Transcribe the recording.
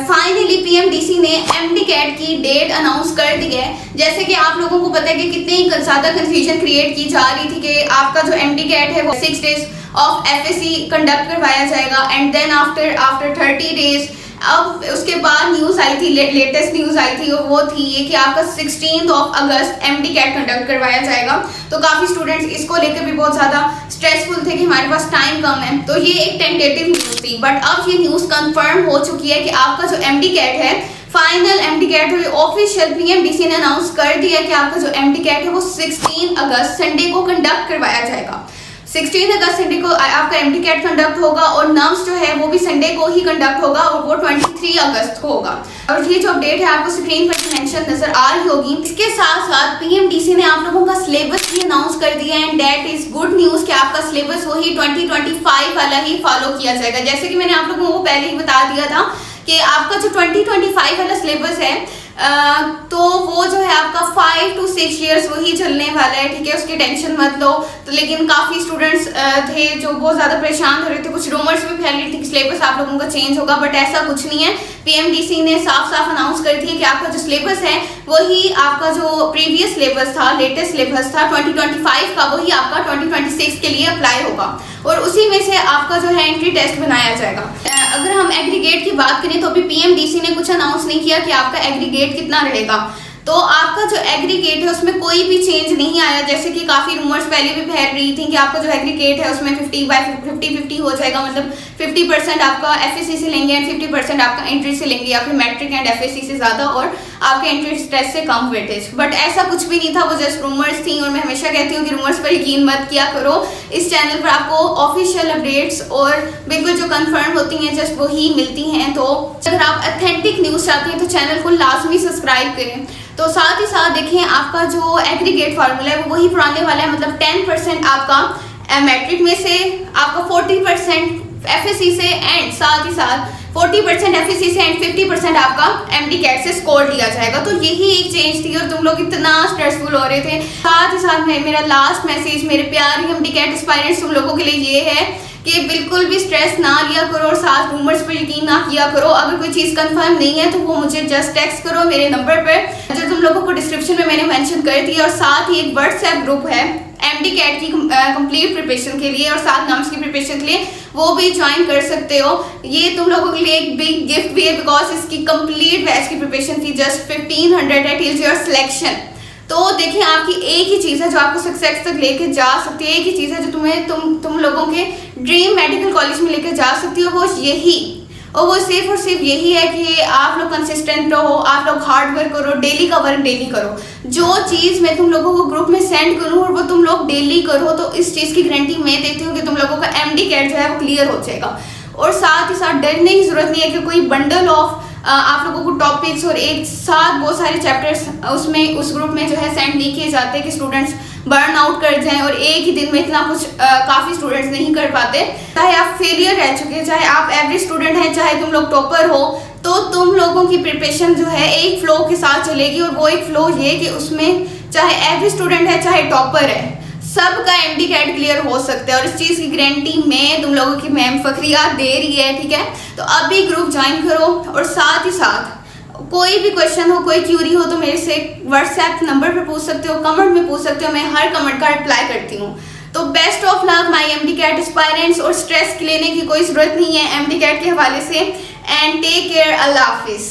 Finally PMDC ने MD cat की date announce कर दी है। जैसे कि आप लोगों को पता है कि कितनी ज़्यादा कंफ्यूजन क्रिएट की जा रही थी कि आपका जो एमडी कैट है वो 6 डेज ऑफ एफएससी कंडक्ट करवाया जाएगा एंड देन आफ्टर 30 डेज। अब उसके बाद न्यूज़ आई थी, लेटेस्ट न्यूज़ आई थी वो थी ये कि आपका 16 अगस्त एमडी कैट कंडक्ट करवाया जाएगा। तो काफ़ी स्टूडेंट्स इसको लेकर भी बहुत ज़्यादा स्ट्रेसफुल थे कि हमारे पास टाइम कम है। तो ये एक टेंटेटिव न्यूज़ थी, बट अब ये न्यूज़ कंफर्म हो चुकी है कि आपका जो एमडी कैट है, final MD CAT official PMDC ने अनाउंस कर दिया कि आपका जो एमडी कैट है वो 16 अगस्त संडे को कंडक्ट करवाया जाएगा। 16 अगस्त संडे को आपका एमडी कैट कंडक्ट होगा और नर्म्स जो है वो भी संडे को ही कंडक्ट होगा और वो 23 अगस्त को होगा। और ये जो अपडेट है आपको स्क्रीन पर मेंशन नजर आ रही होगी। इसके साथ साथ पीएमडीसी ने आप लोगों का सिलेबस भी अनाउंस कर दिया है and that is good news कि आपका सिलेबस वही 2025 वाला ही फॉलो किया जाएगा। जैसे कि मैंने आप लोगों को पहले ही बता दिया था कि आपका जो 2025 वाला सिलेबस है तो वो जो है आपका 5 to 6 years वही चलने वाला है, ठीक है, उसकी टेंशन मत लो। तो लेकिन काफ़ी स्टूडेंट्स थे जो बहुत ज़्यादा परेशान हो रहे थे, कुछ रूमर्स भी फैल रही थी कि सिलेबस आप लोगों का चेंज होगा, बट ऐसा कुछ नहीं है। पीएमडीसी ने साफ साफ अनाउंस कर दिया कि आपका जो सिलेबस है वही आपका जो प्रीवियस सिलेबस था, लेटेस्ट सिलेबस था 2025 का, वही आपका 2026 के लिए अप्लाई होगा और उसी में से आपका जो है एंट्री टेस्ट बनाया जाएगा। अगर हम एग्रीगेट की बात करें तो अभी पीएमडीसी ने कुछ अनाउंस नहीं किया कि आपका एग्रीगेट कितना रहेगा। तो आपका जो एग्रीगेट है उसमें कोई भी चेंज नहीं आया। जैसे कि काफ़ी रूमर्स पहले भी फैल रही थी कि आपका जो एग्रीगेट है उसमें 50/50 हो जाएगा, मतलब 50% आपका एफएससी से लेंगे एंड 50% आपका एंट्री से लेंगे या फिर मैट्रिक एंड एफएससी से ज़्यादा और आपके एंट्री टेस्ट से कम वेटेज। बट ऐसा कुछ भी नहीं था, वो जस्ट रूमर्स थी और मैं हमेशा कहती हूँ कि रूमर्स पर यकीन मत किया करो। इस चैनल पर आपको ऑफिशियल अपडेट्स और बिल्कुल जो कंफर्म होती हैं जस्ट वही मिलती हैं। तो अगर आप ऑथेंटिक न्यूज़ चाहते हैं तो चैनल को लाजमी सब्सक्राइब करें। तो साथ ही साथ देखें आपका जो एग्रीगेट फार्मूला है वो वही पुराने वाला है, मतलब 10% आपका मैट्रिक में से, आपका 40% एफएससी से एंड साथ ही साथ 40% एफएससी से एंड 50% आपका एमडी कैट से स्कोर दिया जाएगा। तो यही एक चेंज थी और तुम लोग इतना स्ट्रेसफुल हो रहे थे। साथ ही साथ मेरा लास्ट मैसेज मेरे प्यारे एमडी कैट एस्पायरेंट्स तुम लोगों के लिए ये है कि बिल्कुल भी स्ट्रेस ना लिया करो और साथ रूमर्स पर यकीन ना किया करो। अगर कोई चीज़ कंफर्म नहीं है तो वो मुझे जस्ट टेक्स्ट करो मेरे नंबर पर जो तुम लोगों को डिस्क्रिप्शन में मैंने मेंशन कर दिया। और साथ ही एक व्हाट्सएप ग्रुप है एमडी कैट की कंप्लीट प्रिपरेशन के लिए और साथ नम्स की प्रिपरेशन के लिए, वो भी ज्वाइन कर सकते हो। ये तुम लोगों के लिए एक बिग गिफ्ट भी है बिकॉज इसकी कंप्लीट बैच की प्रिपरेशन फी जस्ट 1500 है टिल योर सिलेक्शन। तो देखिए आपकी एक ही चीज़ है जो आपको सक्सेस तक लेके जा सकती है, एक ही चीज़ है जो तुम्हें तुम लोगों के ड्रीम मेडिकल कॉलेज में लेके जा सकती हो, वो यही और वो सिर्फ और सिर्फ यही है कि आप लोग कंसिस्टेंट रहो, आप लोग हार्ड वर्क करो, डेली का वर्क डेली करो। जो चीज़ मैं तुम लोगों को ग्रुप में सेंड करूँ और वो तुम लोग डेली करो तो इस चीज़ की गारंटी मैं देती हूँ कि तुम लोगों का एमडी कैट जो है वो क्लियर हो जाएगा। और साथ ही साथ डरने की जरूरत नहीं है कि कोई बंडल ऑफ आप लोगों को टॉपिक्स और एक साथ बहुत सारे चैप्टर्स उस ग्रुप में जो है सेंड नहीं किए जाते कि स्टूडेंट्स बर्न आउट कर जाएं और एक ही दिन में इतना कुछ काफ़ी स्टूडेंट्स नहीं कर पाते। चाहे आप फेलियर रह चुके, चाहे आप एवरेज स्टूडेंट हैं, चाहे तुम लोग टॉपर हो, तो तुम लोगों की प्रिपरेशन जो है एक फ्लो के साथ चलेगी और वो एक फ्लो ये कि उसमें चाहे एवरेज स्टूडेंट है चाहे टॉपर है, सबका एमडी कैट क्लियर हो सकता है और इस चीज़ की गारंटी मैं तुम लोगों की मैम फखरिया दे रही है, ठीक है। तो अभी ग्रुप ज्वाइन करो और साथ ही साथ कोई भी क्वेश्चन हो, कोई क्यूरी हो तो मेरे से व्हाट्सएप नंबर पे पूछ सकते हो, कमेंट में पूछ सकते हो, मैं हर कमेंट का रिप्लाई करती हूँ। तो best of luck my MD CAT aspirants और स्ट्रेस लेने की कोई ज़रूरत नहीं है एमडी कैट के हवाले से एंड टेक केयर, अल्लाह हाफिज़।